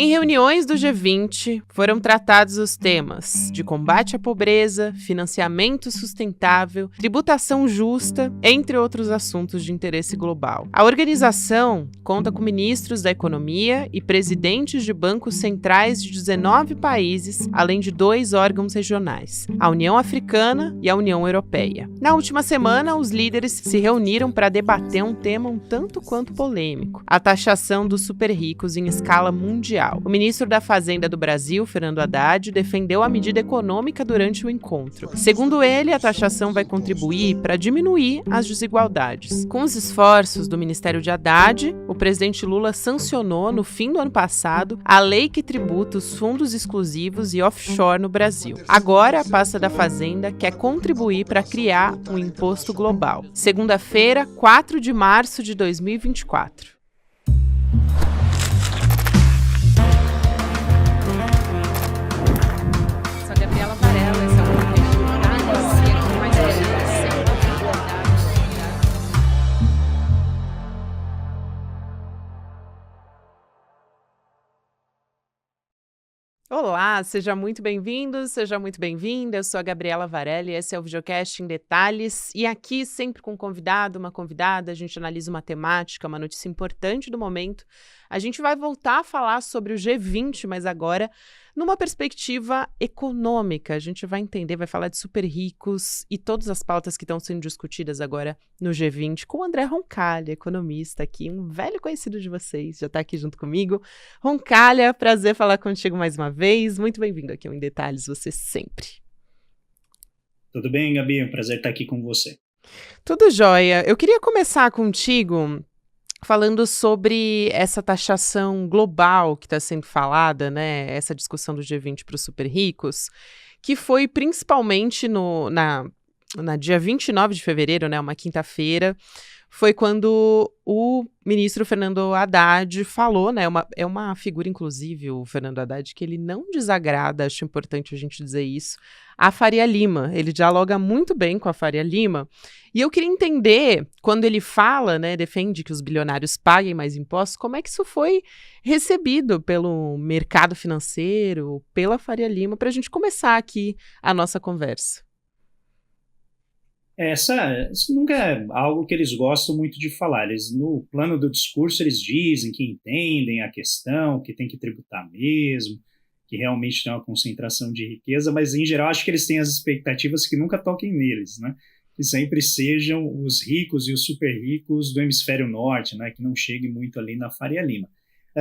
Em reuniões do G20, foram tratados os temas de combate à pobreza, financiamento sustentável, tributação justa, entre outros assuntos de interesse global. A organização conta com ministros da economia e presidentes de bancos centrais de 19 países, além de 2 órgãos regionais, a União Africana e a União Europeia. Na última semana, os líderes se reuniram para debater um tema um tanto quanto polêmico: a taxação dos super ricos em escala mundial. O ministro da Fazenda do Brasil, Fernando Haddad, defendeu a medida econômica durante o encontro. Segundo ele, a taxação vai contribuir para diminuir as desigualdades. Com os esforços do Ministério de Haddad, o presidente Lula sancionou, no fim do ano passado, a lei que tributa os fundos exclusivos e offshore no Brasil. Agora, a pasta da Fazenda quer contribuir para criar um imposto global. Segunda-feira, 4 de março de 2024. Olá, seja muito bem-vindo, seja muito bem-vinda. Eu sou a Gabriela Varelli, esse é o Videocast em Detalhes. E aqui, sempre com um convidado, uma convidada, a gente analisa uma temática, uma notícia importante do momento. A gente vai voltar a falar sobre o G20, mas agora numa perspectiva econômica. A gente vai entender, vai falar de super ricos e todas as pautas que estão sendo discutidas agora no G20 com o André Roncalha, economista aqui, um velho conhecido de vocês, já está aqui junto comigo. Roncalha, prazer falar contigo mais uma vez. Muito bem-vindo aqui ao Em Detalhes, você sempre. Tudo bem, Gabi? É um prazer estar aqui com você. Tudo jóia. Eu queria começar contigo falando sobre essa taxação global que está sendo falada, né? Essa discussão do G20 para os super ricos, que foi principalmente na dia 29 de fevereiro, né? Uma quinta-feira, foi quando o ministro Fernando Haddad falou, né? É uma figura, inclusive, o Fernando Haddad, que ele não desagrada, acho importante a gente dizer isso, a Faria Lima. Ele dialoga muito bem com a Faria Lima. E eu queria entender, quando ele fala, né, defende que os bilionários paguem mais impostos, como é que isso foi recebido pelo mercado financeiro, pela Faria Lima, para a gente começar aqui a nossa conversa. Isso nunca é algo que eles gostam muito de falar. Eles, no plano do discurso, eles dizem que entendem a questão, que tem que tributar mesmo, que realmente tem uma concentração de riqueza, mas, em geral, acho que eles têm as expectativas que nunca toquem neles, né? Que sempre sejam os ricos e os super ricos do hemisfério norte, né? Que não chegue muito ali na Faria Lima.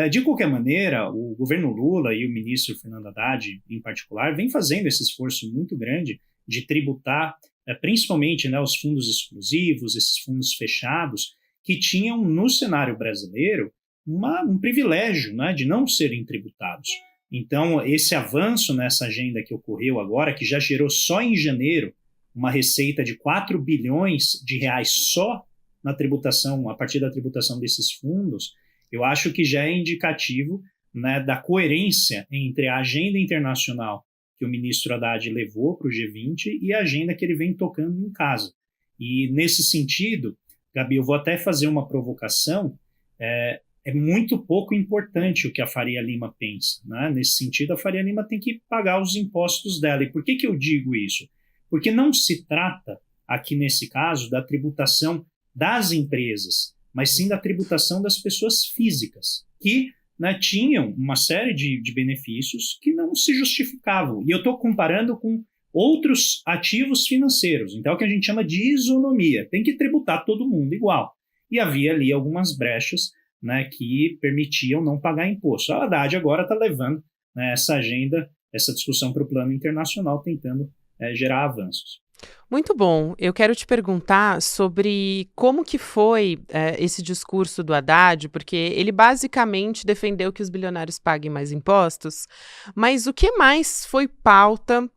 De qualquer maneira, o governo Lula e o ministro Fernando Haddad, em particular, vem fazendo esse esforço muito grande de tributar principalmente, né, os fundos exclusivos, esses fundos fechados, que tinham no cenário brasileiro um privilégio, né, de não serem tributados. Então, esse avanço nessa agenda que ocorreu agora, que já gerou só em janeiro uma receita de 4 bilhões de reais só na tributação, a partir da tributação desses fundos, eu acho que já é indicativo, né, da coerência entre a agenda internacional que o ministro Haddad levou para o G20 e a agenda que ele vem tocando em casa. E, nesse sentido, Gabi, eu vou até fazer uma provocação, é muito pouco importante o que a Faria Lima pensa, né? Nesse sentido, a Faria Lima tem que pagar os impostos dela. E por que eu digo isso? Porque não se trata, aqui nesse caso, da tributação das empresas, mas sim da tributação das pessoas físicas, que, né, tinham uma série de benefícios que não se justificavam. E eu estou comparando com outros ativos financeiros, então é o que a gente chama de isonomia. Tem que tributar todo mundo igual. E havia ali algumas brechas, né, que permitiam não pagar imposto. A Haddad agora está levando, né, essa agenda, essa discussão para o plano internacional, tentando gerar avanços. Muito bom. Eu quero te perguntar sobre como que foi esse discurso do Haddad, porque ele basicamente defendeu que os bilionários paguem mais impostos, mas o que mais foi pauta,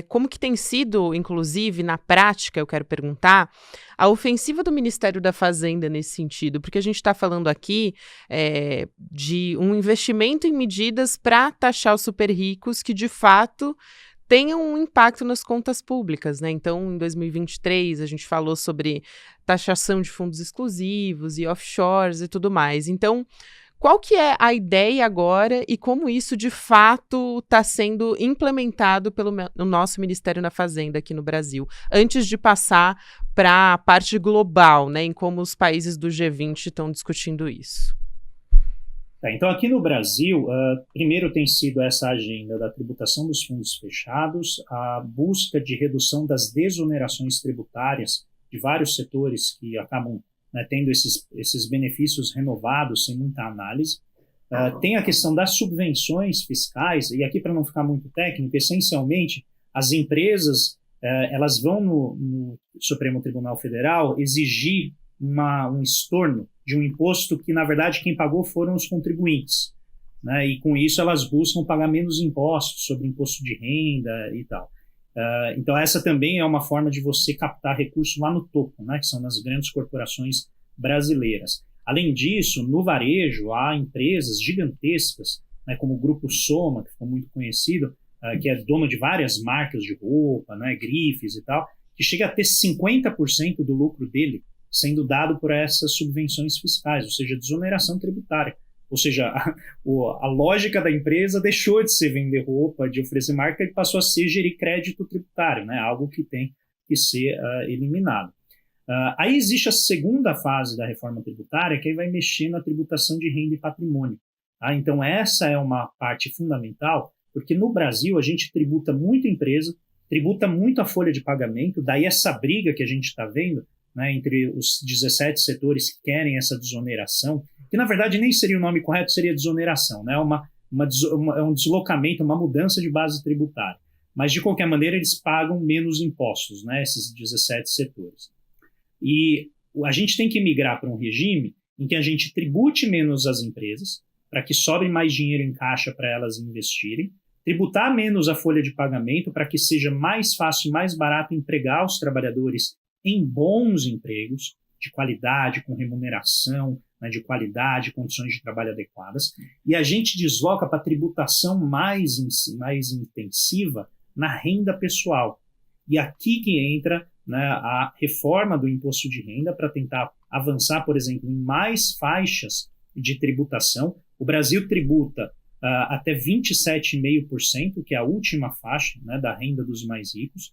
como que tem sido, inclusive, na prática, eu quero perguntar, a ofensiva do Ministério da Fazenda nesse sentido, porque a gente está falando aqui de um investimento em medidas para taxar os super ricos que, de fato, tenham um impacto nas contas públicas, né? Então, em 2023, a gente falou sobre taxação de fundos exclusivos e offshores e tudo mais. Então, Qual que é a ideia agora e como isso de fato está sendo implementado pelo no nosso Ministério da Fazenda aqui no Brasil, antes de passar para a parte global, né, em como os países do G20 estão discutindo isso? Então, aqui no Brasil, primeiro tem sido essa agenda da tributação dos fundos fechados, a busca de redução das desonerações tributárias de vários setores que acabam, né, tendo esses benefícios renovados sem muita análise. Tem a questão das subvenções fiscais, e aqui, para não ficar muito técnico, essencialmente, as empresas elas vão no Supremo Tribunal Federal exigir um estorno de um imposto que, na verdade, quem pagou foram os contribuintes, né? E com isso elas buscam pagar menos impostos sobre imposto de renda e tal. Então essa também é uma forma de você captar recurso lá no topo, né? Que são nas grandes corporações brasileiras. Além disso, no varejo há empresas gigantescas, né, como o Grupo Soma, que ficou muito conhecido, que é dono de várias marcas de roupa, né, grifes e tal, que chega a ter 50% do lucro dele sendo dado por essas subvenções fiscais, ou seja, desoneração tributária. Ou seja, a lógica da empresa deixou de ser vender roupa, de oferecer marca, e passou a ser gerir crédito tributário, né? Algo que tem que ser eliminado. Aí existe a segunda fase da reforma tributária, que aí vai mexer na tributação de renda e patrimônio. Tá? Então essa é uma parte fundamental, porque no Brasil a gente tributa muito a empresa, tributa muito a folha de pagamento, daí essa briga que a gente está vendo, né, entre os 17 setores que querem essa desoneração, que na verdade nem seria o nome correto, seria desoneração, né? É um deslocamento, uma mudança de base tributária. Mas de qualquer maneira eles pagam menos impostos, né, esses 17 setores. E a gente tem que migrar para um regime em que a gente tribute menos as empresas, para que sobre mais dinheiro em caixa para elas investirem, tributar menos a folha de pagamento para que seja mais fácil e mais barato empregar os trabalhadores em bons empregos, de qualidade, com remuneração, né, de qualidade, condições de trabalho adequadas, e a gente desloca para a tributação mais intensiva na renda pessoal. E aqui que entra, né, a reforma do imposto de renda para tentar avançar, por exemplo, em mais faixas de tributação. O Brasil tributa até 27,5%, que é a última faixa, né, da renda dos mais ricos,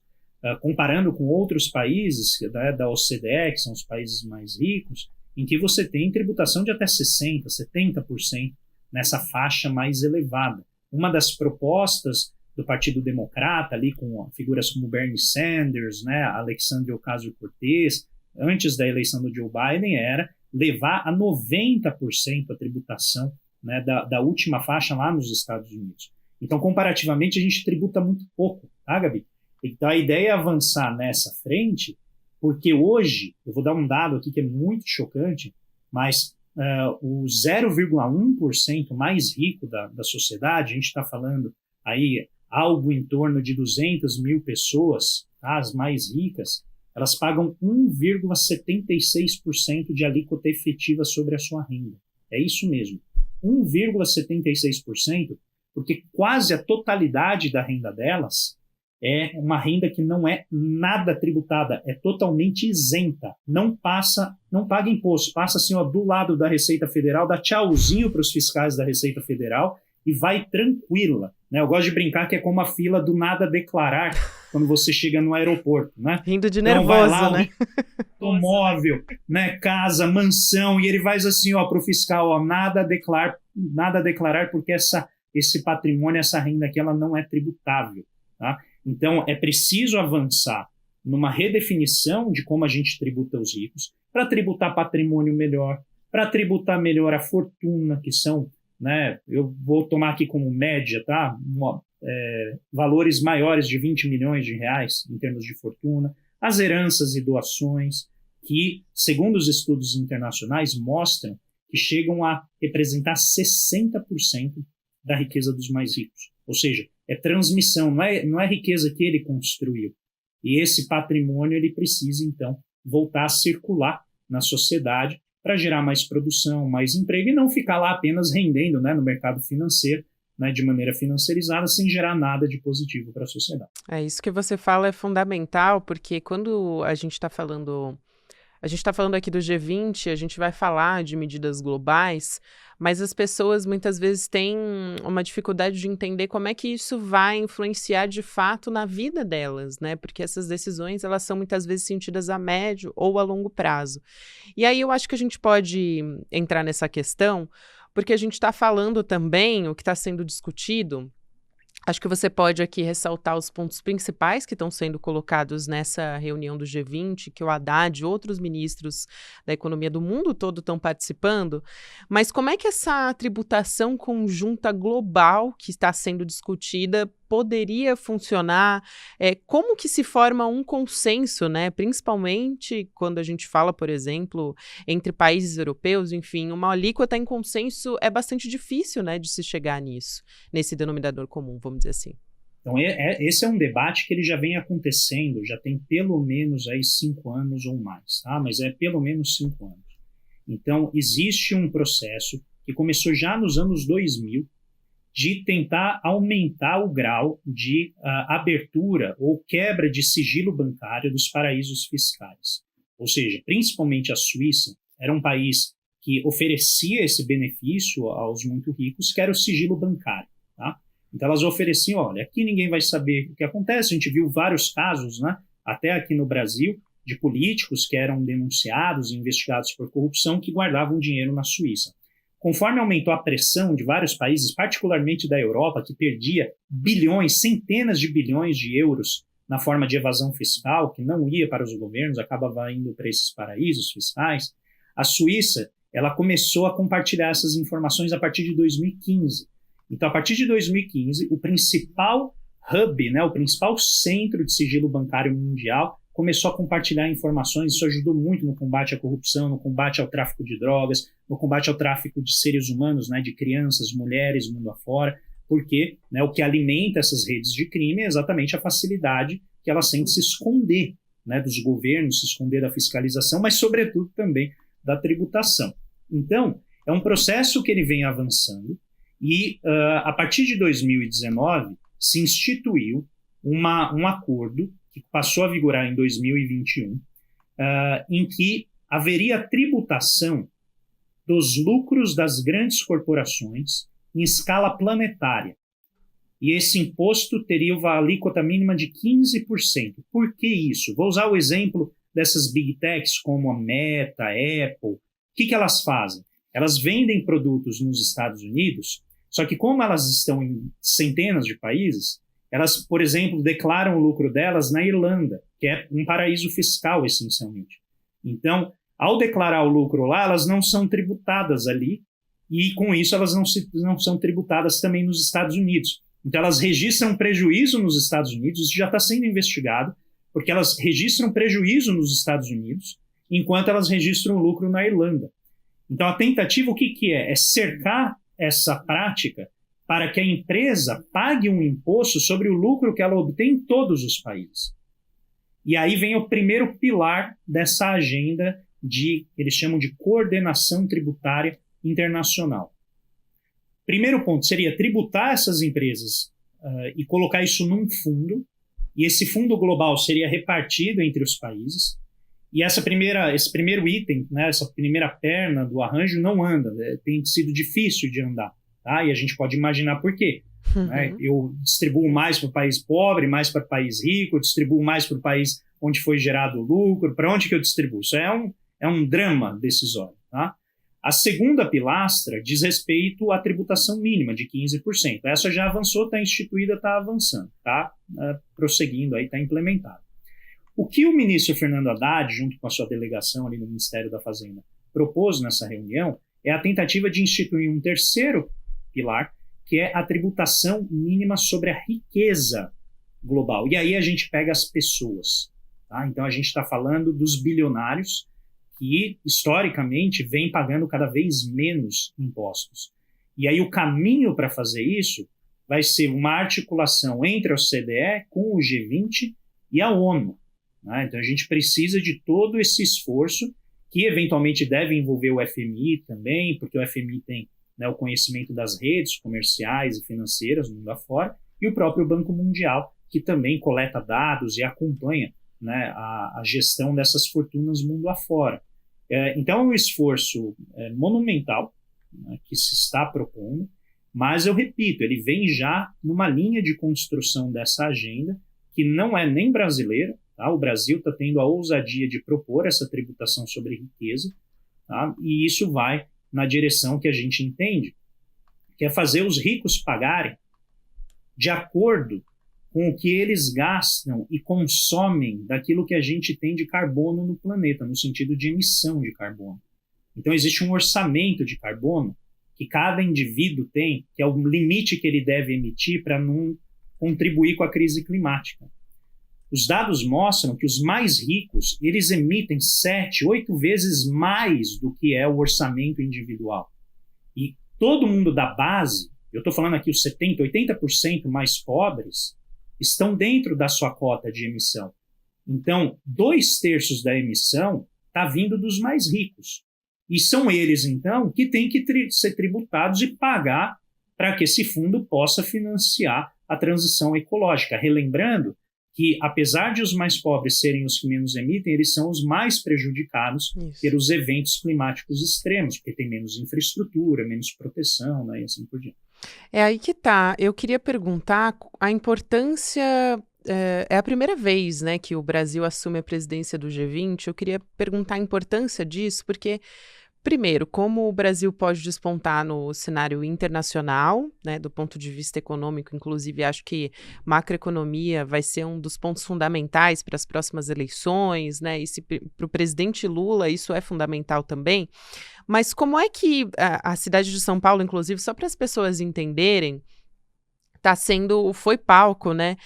comparando com outros países, né, da OCDE, que são os países mais ricos, em que você tem tributação de até 60%, 70% nessa faixa mais elevada. Uma das propostas do Partido Democrata, ali com figuras como Bernie Sanders, né, Alexandria Ocasio-Cortez, antes da eleição do Joe Biden, era levar a 90% a tributação, né, da última faixa lá nos Estados Unidos. Então, comparativamente, a gente tributa muito pouco, tá, Gabi? Então, a ideia é avançar nessa frente, porque hoje, eu vou dar um dado aqui que é muito chocante, mas o 0,1% mais rico da sociedade, a gente está falando aí algo em torno de 200 mil pessoas, tá? As mais ricas, elas pagam 1,76% de alíquota efetiva sobre a sua renda. É isso mesmo, 1,76%, porque quase a totalidade da renda delas é uma renda que não é nada tributada, é totalmente isenta, não paga imposto, passa assim, ó, do lado da Receita Federal, dá tchauzinho para os fiscais da Receita Federal e vai tranquila, né? Eu gosto de brincar que é como a fila do nada declarar quando você chega no aeroporto, né? Rindo de nervoso, então, né? Automóvel, né? Casa, mansão, e ele vai assim, ó, para o fiscal, ó, nada a declarar porque esse patrimônio, essa renda aqui, ela não é tributável, tá? Então, é preciso avançar numa redefinição de como a gente tributa os ricos, para tributar patrimônio melhor, para tributar melhor a fortuna, que são, né, eu vou tomar aqui como média, tá? Valores maiores de 20 milhões de reais em termos de fortuna, as heranças e doações, que, segundo os estudos internacionais, mostram que chegam a representar 60% da riqueza dos mais ricos. Ou seja, é transmissão, não é riqueza que ele construiu. E esse patrimônio ele precisa, então, voltar a circular na sociedade para gerar mais produção, mais emprego e não ficar lá apenas rendendo, né, no mercado financeiro, né, de maneira financiarizada, sem gerar nada de positivo para a sociedade. Isso que você fala é fundamental, porque quando a gente está falando A gente está falando aqui do G20, a gente vai falar de medidas globais, mas as pessoas muitas vezes têm uma dificuldade de entender como é que isso vai influenciar de fato na vida delas, né? Porque essas decisões, elas são muitas vezes sentidas a médio ou a longo prazo. E aí eu acho que a gente pode entrar nessa questão, porque a gente está falando também, o que está sendo discutido. Acho que você pode aqui ressaltar os pontos principais que estão sendo colocados nessa reunião do G20, que o Haddad e outros ministros da economia do mundo todo estão participando, mas como é que essa tributação conjunta global que está sendo discutida poderia funcionar? Como que se forma um consenso, né? Principalmente quando a gente fala, por exemplo, entre países europeus, enfim, uma alíquota em consenso é bastante difícil, né, de se chegar nisso, nesse denominador comum, vamos dizer assim. Então, esse é um debate que ele já vem acontecendo, já tem pelo menos aí 5 anos ou mais, tá? Mas é pelo menos 5 anos. Então, existe um processo que começou já nos anos 2000, de tentar aumentar o grau de abertura ou quebra de sigilo bancário dos paraísos fiscais. Ou seja, principalmente a Suíça era um país que oferecia esse benefício aos muito ricos, que era o sigilo bancário. Tá? Então elas ofereciam, olha, aqui ninguém vai saber o que acontece. A gente viu vários casos, né, até aqui no Brasil, de políticos que eram denunciados e investigados por corrupção que guardavam dinheiro na Suíça. Conforme aumentou a pressão de vários países, particularmente da Europa, que perdia bilhões, centenas de bilhões de euros na forma de evasão fiscal, que não ia para os governos, acabava indo para esses paraísos fiscais, a Suíça ela começou a compartilhar essas informações a partir de 2015. Então, a partir de 2015, o principal hub, né, o principal centro de sigilo bancário mundial, começou a compartilhar informações. Isso ajudou muito no combate à corrupção, no combate ao tráfico de drogas, no combate ao tráfico de seres humanos, né, de crianças, mulheres, mundo afora, porque, né, o que alimenta essas redes de crime é exatamente a facilidade que elas têm de se esconder, né, dos governos, se esconder da fiscalização, mas, sobretudo, também da tributação. Então, é um processo que ele vem avançando e, a partir de 2019, se instituiu um acordo que passou a vigorar em 2021, em que haveria tributação dos lucros das grandes corporações em escala planetária. E esse imposto teria uma alíquota mínima de 15%. Por que isso? Vou usar o exemplo dessas big techs como a Meta, a Apple. O que elas fazem? Elas vendem produtos nos Estados Unidos, só que como elas estão em centenas de países, elas, por exemplo, declaram o lucro delas na Irlanda, que é um paraíso fiscal, essencialmente. Então, ao declarar o lucro lá, elas não são tributadas ali, e com isso elas não são tributadas também nos Estados Unidos. Então, elas registram prejuízo nos Estados Unidos, isso já está sendo investigado, porque elas registram prejuízo nos Estados Unidos, enquanto elas registram lucro na Irlanda. Então, a tentativa, o que é? É cercar essa prática para que a empresa pague um imposto sobre o lucro que ela obtém em todos os países. E aí vem o primeiro pilar dessa agenda que eles chamam de coordenação tributária internacional. Primeiro ponto seria tributar essas empresas e colocar isso num fundo, e esse fundo global seria repartido entre os países, e esse primeiro item, né, essa primeira perna do arranjo não anda, tem sido difícil de andar. Tá? E a gente pode imaginar por quê. Uhum. Né? Eu distribuo mais para o país pobre, mais para o país rico, eu distribuo mais para o país onde foi gerado o lucro, para onde que eu distribuo? Isso é um drama decisório. Tá? A segunda pilastra diz respeito à tributação mínima de 15%. Essa já avançou, está instituída, está avançando, está prosseguindo, está implementada. O que o ministro Fernando Haddad, junto com a sua delegação ali no Ministério da Fazenda, propôs nessa reunião é a tentativa de instituir um terceiro pilar, que é a tributação mínima sobre a riqueza global. E aí a gente pega as pessoas. Tá? Então a gente está falando dos bilionários que, historicamente, vêm pagando cada vez menos impostos. E aí o caminho para fazer isso vai ser uma articulação entre a OCDE com o G20 e a ONU. Né? Então a gente precisa de todo esse esforço, que eventualmente deve envolver o FMI também, porque o FMI tem, né, o conhecimento das redes comerciais e financeiras no mundo afora, e o próprio Banco Mundial, que também coleta dados e acompanha, né, a gestão dessas fortunas mundo afora. Então, é um esforço monumental, né, que se está propondo, mas eu repito, ele vem já numa linha de construção dessa agenda, que não é nem brasileira, tá? O Brasil está tendo a ousadia de propor essa tributação sobre riqueza, tá? E isso vai na direção que a gente entende, que é fazer os ricos pagarem de acordo com o que eles gastam e consomem daquilo que a gente tem de carbono no planeta, no sentido de emissão de carbono. Então, existe um orçamento de carbono que cada indivíduo tem, que é o limite que ele deve emitir para não contribuir com a crise climática. Os dados mostram que os mais ricos, eles emitem 7, 8 vezes mais do que é o orçamento individual. E todo mundo da base, eu estou falando aqui os 70%, 80% mais pobres, estão dentro da sua cota de emissão. Então, 2/3 da emissão está vindo dos mais ricos. E são eles, então, que têm que ser tributados e pagar para que esse fundo possa financiar a transição ecológica. Relembrando que, apesar de os mais pobres serem os que menos emitem, eles são os mais prejudicados pelos eventos climáticos extremos, porque tem menos infraestrutura, menos proteção, né, e assim por diante. É aí que tá. Eu queria perguntar a importância. É a primeira vez, né, que o Brasil assume a presidência do G20. Eu queria perguntar a importância disso, porque, primeiro, como o Brasil pode despontar no cenário internacional, né, do ponto de vista econômico, inclusive acho que macroeconomia vai ser um dos pontos fundamentais para as próximas eleições, né, e para o presidente Lula isso é fundamental também. Mas como é que a cidade de São Paulo, inclusive, só para as pessoas entenderem, foi palco, né,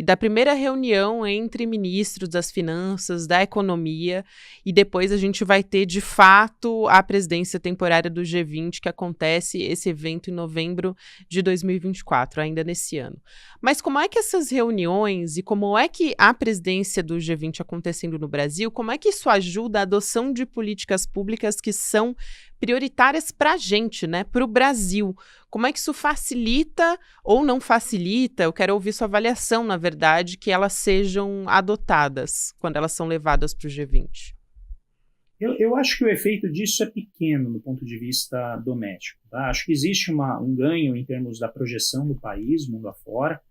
da primeira reunião entre ministros das finanças, da economia, e depois a gente vai ter, de fato, a presidência temporária do G20, que acontece esse evento em novembro de 2024, ainda nesse ano. Mas como é que essas reuniões e como é que a presidência do G20 acontecendo no Brasil, como é que isso ajuda a adoção de políticas públicas que são prioritárias para a gente, né, para o Brasil? Como é que isso facilita ou não facilita? Eu quero ouvir sua avaliação, na verdade, que elas sejam adotadas quando elas são levadas para o G20. Eu acho que o efeito disso é pequeno do ponto de vista doméstico. Tá? Acho que existe um ganho em termos da projeção do país, mundo afora.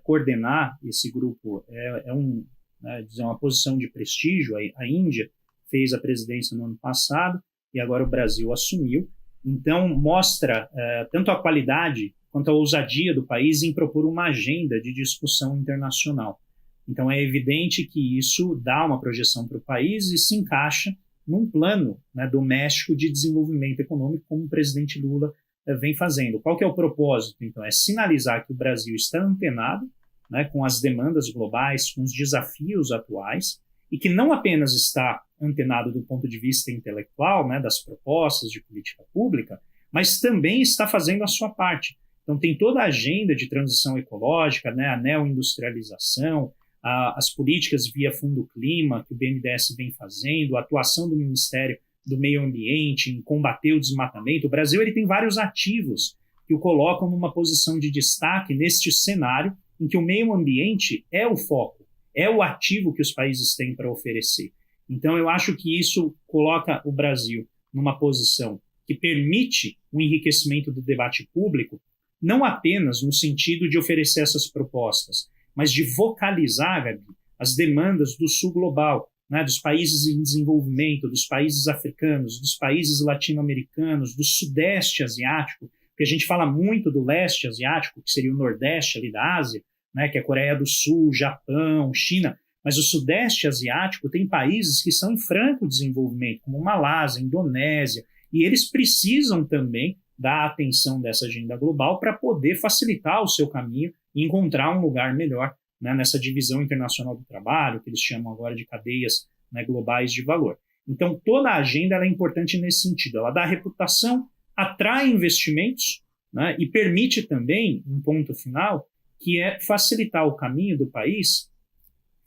Coordenar esse grupo é uma posição de prestígio. A Índia fez a presidência no ano passado e agora o Brasil assumiu. Então, mostra tanto a qualidade quanto a ousadia do país em propor uma agenda de discussão internacional. Então, é evidente que isso dá uma projeção para o país e se encaixa num plano, né, doméstico de desenvolvimento econômico, como o presidente Lula vem fazendo. Qual que é o propósito? Então, é sinalizar que o Brasil está antenado, né, com as demandas globais, com os desafios atuais, e que não apenas está antenado do ponto de vista intelectual, né, das propostas de política pública, mas também está fazendo a sua parte. Então, tem toda a agenda de transição ecológica, né, a neoindustrialização, as políticas via Fundo Clima, que o BNDES vem fazendo, a atuação do Ministério do Meio Ambiente em combater o desmatamento. O Brasil ele tem vários ativos que o colocam numa posição de destaque neste cenário em que o meio ambiente é o foco, é o ativo que os países têm para oferecer. Então, eu acho que isso coloca o Brasil numa posição que permite o enriquecimento do debate público, não apenas no sentido de oferecer essas propostas, mas de vocalizar, Gabi, as demandas do sul global, né, dos países em desenvolvimento, dos países africanos, dos países latino-americanos, do sudeste asiático, porque a gente fala muito do leste asiático, que seria o nordeste ali da Ásia, né, que é a Coreia do Sul, Japão, China, mas o sudeste asiático tem países que são em franco desenvolvimento, como Malásia, Indonésia, e eles precisam também da atenção dessa agenda global para poder facilitar o seu caminho e encontrar um lugar melhor, né, nessa divisão internacional do trabalho, que eles chamam agora de cadeias, né, globais de valor. Então, toda a agenda ela é importante nesse sentido. Ela dá reputação, atrai investimentos, né, e permite também, um ponto final, que é facilitar o caminho do país,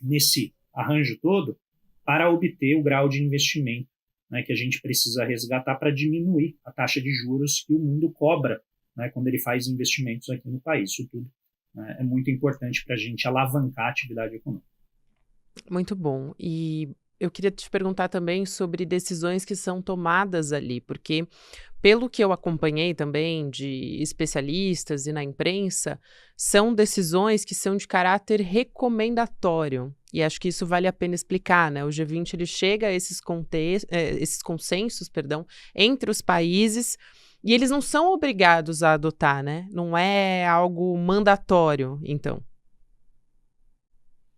nesse arranjo todo, para obter o grau de investimento, né, que a gente precisa resgatar para diminuir a taxa de juros que o mundo cobra, né, quando ele faz investimentos aqui no país. Isso tudo, né, é muito importante para a gente alavancar a atividade econômica. Muito bom. E eu queria te perguntar também sobre decisões que são tomadas ali, porque pelo que eu acompanhei também de especialistas e na imprensa, são decisões que são de caráter recomendatório. E acho que isso vale a pena explicar, né? O G20 ele chega a esses consensos, perdão, entre os países e eles não são obrigados a adotar, né? Não é algo mandatório, então.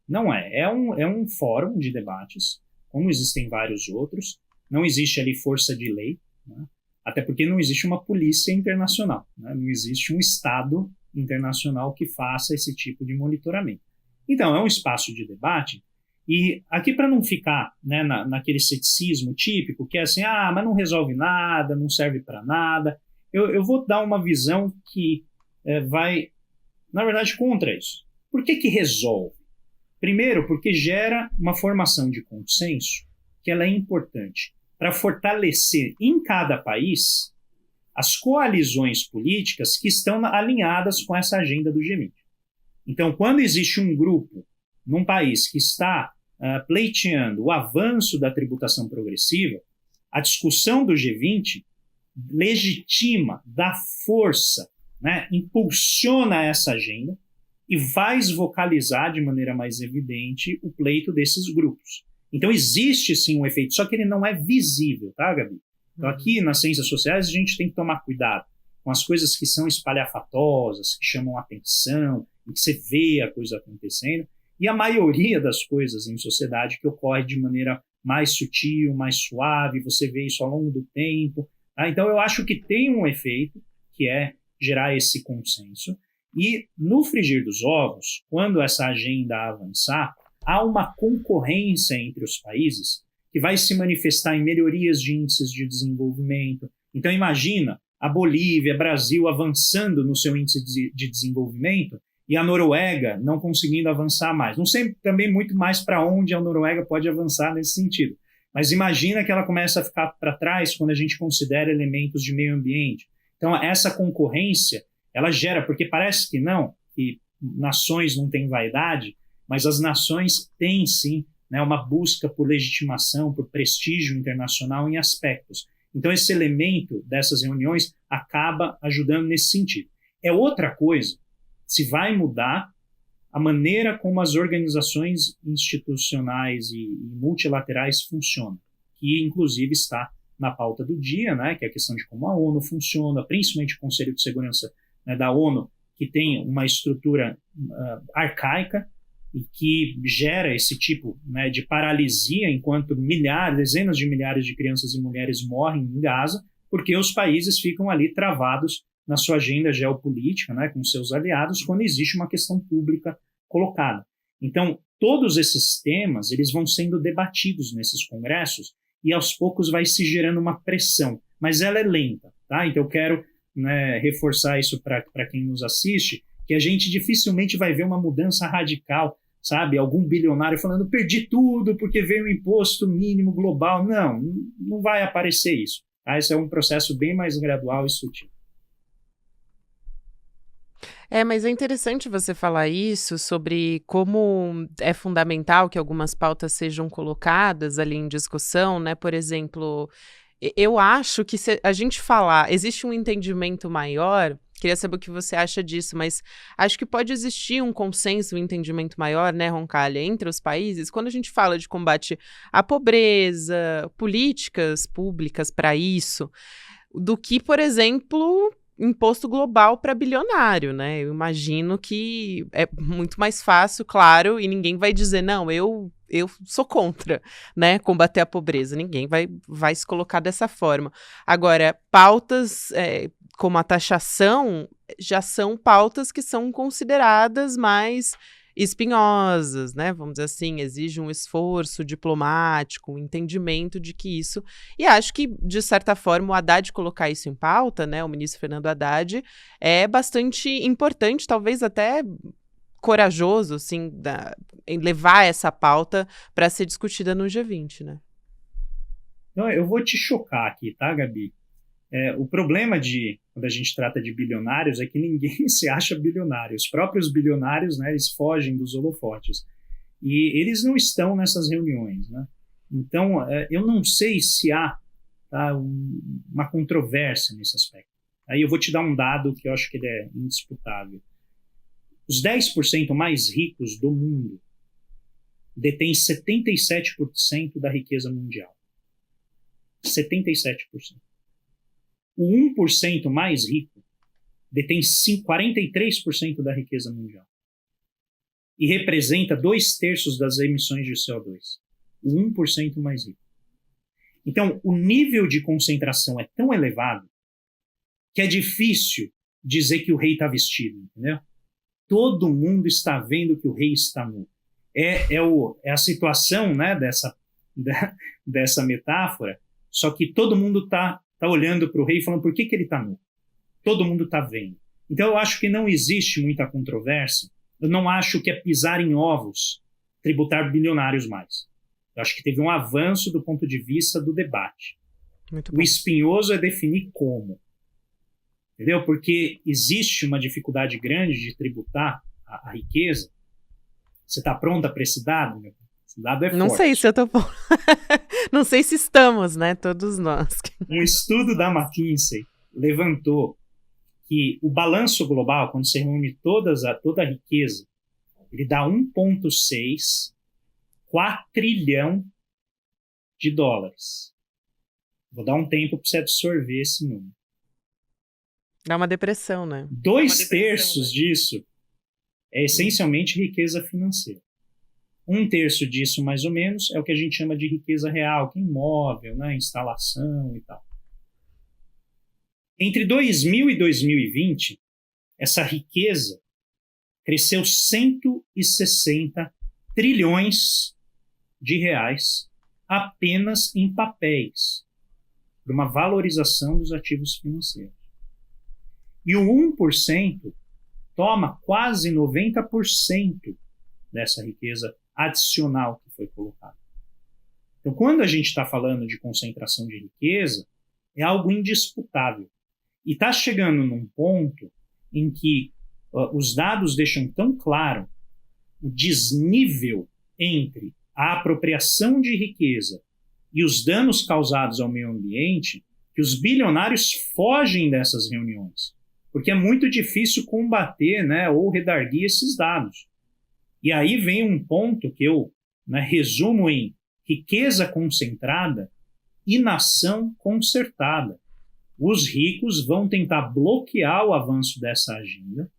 Não é. É um fórum de debates, como existem vários outros. Não existe ali força de lei, né? Até porque não existe uma polícia internacional, né? Não existe um Estado internacional que faça esse tipo de monitoramento. Então, é um espaço de debate. E aqui, para não ficar, né, naquele ceticismo típico, que é assim, mas não resolve nada, não serve para nada, eu vou dar uma visão que vai, na verdade, contra isso. Por que resolve? Primeiro, porque gera uma formação de consenso que ela é importante para fortalecer em cada país as coalizões políticas que estão alinhadas com essa agenda do G20. Então, quando existe um grupo num país que está pleiteando o avanço da tributação progressiva, a discussão do G20 legitima, dá força, né, impulsiona essa agenda e faz vocalizar de maneira mais evidente o pleito desses grupos. Então existe sim um efeito, só que ele não é visível, tá, Gabi? Então aqui nas ciências sociais a gente tem que tomar cuidado com as coisas que são espalhafatosas, que chamam atenção, em que você vê a coisa acontecendo, e a maioria das coisas em sociedade que ocorre de maneira mais sutil, mais suave, você vê isso ao longo do tempo. Tá? Então eu acho que tem um efeito, que é gerar esse consenso, e no frigir dos ovos, quando essa agenda avançar, há uma concorrência entre os países que vai se manifestar em melhorias de índices de desenvolvimento. Então imagina a Bolívia, Brasil avançando no seu índice de desenvolvimento e a Noruega não conseguindo avançar mais. Não sei também muito mais para onde a Noruega pode avançar nesse sentido, mas imagina que ela começa a ficar para trás quando a gente considera elementos de meio ambiente. Então essa concorrência ela gera, porque parece que não, que nações não têm vaidade, mas as nações têm sim, né, uma busca por legitimação, por prestígio internacional em aspectos. Então esse elemento dessas reuniões acaba ajudando nesse sentido. É outra coisa se vai mudar a maneira como as organizações institucionais e multilaterais funcionam, que inclusive está na pauta do dia, né, que é a questão de como a ONU funciona, principalmente o Conselho de Segurança, né, da ONU, que tem uma estrutura arcaica e que gera esse tipo, né, de paralisia enquanto dezenas de milhares de crianças e mulheres morrem em Gaza, porque os países ficam ali travados na sua agenda geopolítica, né, com seus aliados, quando existe uma questão pública colocada. Então, todos esses temas eles vão sendo debatidos nesses congressos e aos poucos vai se gerando uma pressão, mas ela é lenta, tá? Então eu quero, né, reforçar isso para quem nos assiste, que a gente dificilmente vai ver uma mudança radical, sabe? Algum bilionário falando, perdi tudo porque veio um imposto mínimo global. Não vai aparecer isso. Tá? Esse é um processo bem mais gradual e sutil. Mas é interessante você falar isso sobre como é fundamental que algumas pautas sejam colocadas ali em discussão, né? Por exemplo, eu acho que se a gente falar, existe um entendimento maior, queria saber o que você acha disso, mas acho que pode existir um consenso, um entendimento maior, né, Roncalha, entre os países, quando a gente fala de combate à pobreza, políticas públicas para isso, do que, por exemplo, imposto global para bilionário, né? Eu imagino que é muito mais fácil, claro, e ninguém vai dizer, não, eu sou contra, né, combater a pobreza. Ninguém vai se colocar dessa forma. Agora, pautas como a taxação já são pautas que são consideradas mais espinhosas, né? Vamos dizer assim, exige um esforço diplomático, um entendimento de que isso. E acho que, de certa forma, o Haddad colocar isso em pauta, né? O ministro Fernando Haddad é bastante importante, talvez até corajoso, assim, em levar essa pauta para ser discutida no G20, né? Não, eu vou te chocar aqui, tá, Gabi? O problema quando a gente trata de bilionários é que ninguém se acha bilionário. Os próprios bilionários, né, eles fogem dos holofotes. E eles não estão nessas reuniões, né? Então, eu não sei se há uma controvérsia nesse aspecto. Aí eu vou te dar um dado que eu acho que ele é indisputável. Os 10% mais ricos do mundo detêm 77% da riqueza mundial. 77%. O 1% mais rico detém 43% da riqueza mundial. E representa 2/3 das emissões de CO2. O 1% mais rico. Então, o nível de concentração é tão elevado que é difícil dizer que o rei está vestido, entendeu? Todo mundo está vendo que o rei está nu. É a situação, né, dessa metáfora, só que todo mundo está olhando para o rei e falando por que ele está nu. Todo mundo está vendo. Então eu acho que não existe muita controvérsia. Eu não acho que é pisar em ovos tributar bilionários mais. Eu acho que teve um avanço do ponto de vista do debate. O espinhoso é definir como. Entendeu? Porque existe uma dificuldade grande de tributar a riqueza. Você está pronta para esse dado? Esse dado é forte. Não sei se eu estou... Não sei se estamos, né? Todos nós. Um estudo da McKinsey levantou que o balanço global, quando você reúne toda a riqueza, ele dá 1,6 quatrilhão de dólares. Vou dar um tempo para você absorver esse número. Dá uma depressão, né? 2/3 disso é essencialmente riqueza financeira. 1/3 disso, mais ou menos, é o que a gente chama de riqueza real, que é imóvel, né, instalação e tal. Entre 2000 e 2020, essa riqueza cresceu 160 trilhões de reais apenas em papéis, por uma valorização dos ativos financeiros. E o 1% toma quase 90% dessa riqueza adicional que foi colocada. Então, quando a gente está falando de concentração de riqueza, é algo indisputável. E está chegando num ponto em que os dados deixam tão claro o desnível entre a apropriação de riqueza e os danos causados ao meio ambiente, que os bilionários fogem dessas reuniões, porque é muito difícil combater, né, ou redarguir esses dados. E aí vem um ponto que eu, né, resumo em riqueza concentrada e nação concertada. Os ricos vão tentar bloquear o avanço dessa agenda,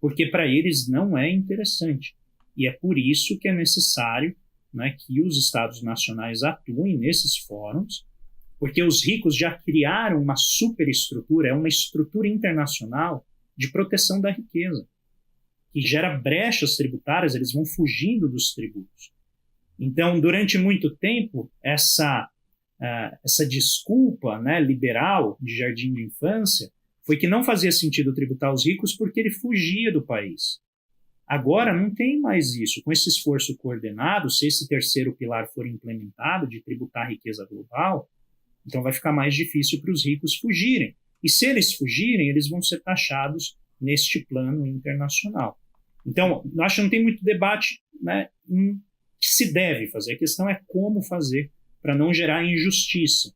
porque para eles não é interessante. E é por isso que é necessário, né, que os estados nacionais atuem nesses fóruns, porque os ricos já criaram uma superestrutura, é uma estrutura internacional de proteção da riqueza, que gera brechas tributárias, eles vão fugindo dos tributos. Então, durante muito tempo, essa desculpa, né, liberal de jardim de infância foi que não fazia sentido tributar os ricos porque ele fugia do país. Agora não tem mais isso. Com esse esforço coordenado, se esse terceiro pilar for implementado de tributar a riqueza global, então vai ficar mais difícil para os ricos fugirem. E se eles fugirem, eles vão ser taxados neste plano internacional. Então, eu acho que não tem muito debate, né, em que se deve fazer. A questão é como fazer para não gerar injustiça.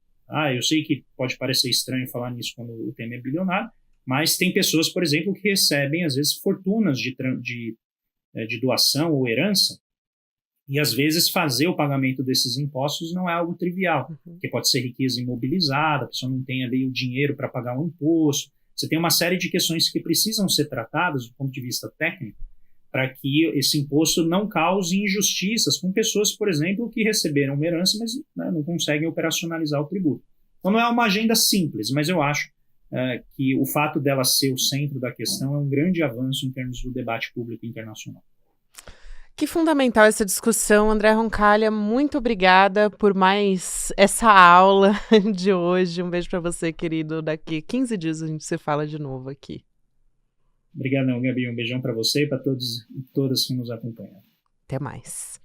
Eu sei que pode parecer estranho falar nisso quando o tema é bilionário, mas tem pessoas, por exemplo, que recebem, às vezes, fortunas de doação ou herança, e, às vezes, fazer o pagamento desses impostos não é algo trivial, porque pode ser riqueza imobilizada, a pessoa não tem ali o dinheiro para pagar um imposto. Você tem uma série de questões que precisam ser tratadas do ponto de vista técnico para que esse imposto não cause injustiças com pessoas, por exemplo, que receberam uma herança, mas, né, não conseguem operacionalizar o tributo. Então não é uma agenda simples, mas eu acho que o fato dela ser o centro da questão é um grande avanço em termos do debate público internacional. Que fundamental essa discussão, André Roncalha. Muito obrigada por mais essa aula de hoje. Um beijo para você, querido. Daqui 15 dias a gente se fala de novo aqui. Obrigadão, Gabi. Um beijão para você e para todos e todas que nos acompanham. Até mais.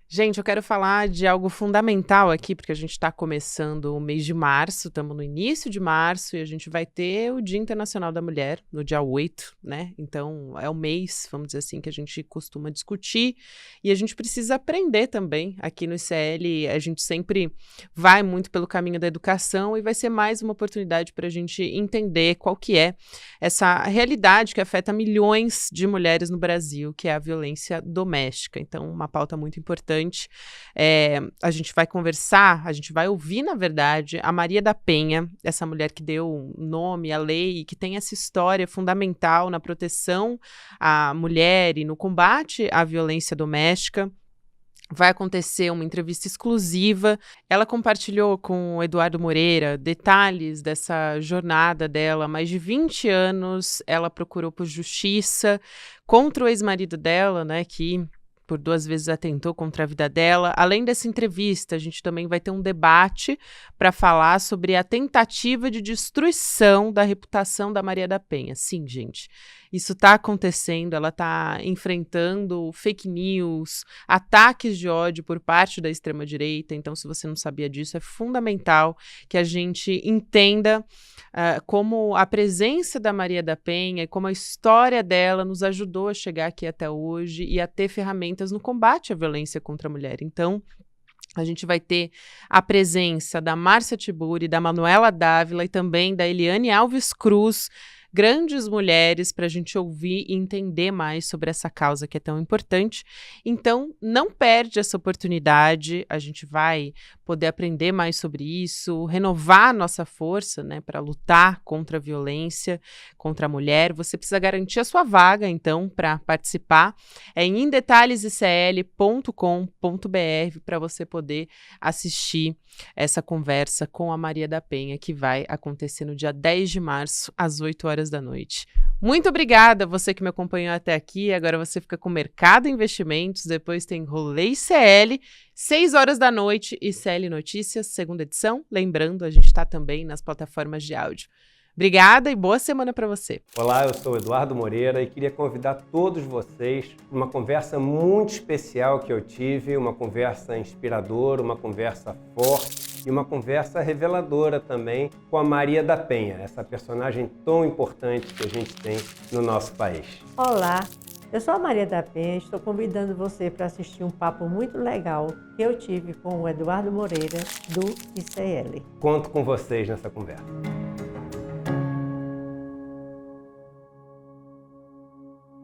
Gente, eu quero falar de algo fundamental aqui, porque a gente está começando o mês de março, estamos no início de março e a gente vai ter o Dia Internacional da Mulher no dia 8, né? Então, é o mês, vamos dizer assim, que a gente costuma discutir e a gente precisa aprender também. Aqui no ICL, a gente sempre vai muito pelo caminho da educação e vai ser mais uma oportunidade para a gente entender qual que é essa realidade que afeta milhões de mulheres no Brasil, que é a violência doméstica. Então, uma pauta muito importante. A gente vai conversar, a gente vai ouvir, na verdade, a Maria da Penha, essa mulher que deu nome à lei e que tem essa história fundamental na proteção à mulher e no combate à violência doméstica. Vai acontecer uma entrevista exclusiva. Ela compartilhou com o Eduardo Moreira detalhes dessa jornada dela. Mais de 20 anos ela procurou por justiça contra o ex-marido dela, né, que por 2 vezes atentou contra a vida dela. Além dessa entrevista, a gente também vai ter um debate para falar sobre a tentativa de destruição da reputação da Maria da Penha. Sim, gente, isso está acontecendo, ela está enfrentando fake news, ataques de ódio por parte da extrema-direita. Então, se você não sabia disso, é fundamental que a gente entenda como a presença da Maria da Penha e como a história dela nos ajudou a chegar aqui até hoje e a ter ferramentas no combate à violência contra a mulher. Então, a gente vai ter a presença da Márcia Tiburi, da Manuela Dávila e também da Eliane Alves Cruz, grandes mulheres para a gente ouvir e entender mais sobre essa causa que é tão importante. Então, não perde essa oportunidade, a gente vai poder aprender mais sobre isso, renovar a nossa força, né, para lutar contra a violência contra a mulher. Você precisa garantir a sua vaga, então, para participar. É em indetalhesicl.com.br para você poder assistir essa conversa com a Maria da Penha, que vai acontecer no dia 10 de março, às 8h da noite. Muito obrigada a você que me acompanhou até aqui. Agora você fica com Mercado Investimentos, depois tem Rolê ICL, 6h da noite, ICL Notícias, segunda edição. Lembrando, a gente está também nas plataformas de áudio. Obrigada e boa semana para você. Olá, eu sou Eduardo Moreira e queria convidar todos vocês para uma conversa muito especial que eu tive, uma conversa inspiradora, uma conversa forte e uma conversa reveladora também com a Maria da Penha, essa personagem tão importante que a gente tem no nosso país. Olá, eu sou a Maria da Penha e estou convidando você para assistir um papo muito legal que eu tive com o Eduardo Moreira, do ICL. Conto com vocês nessa conversa.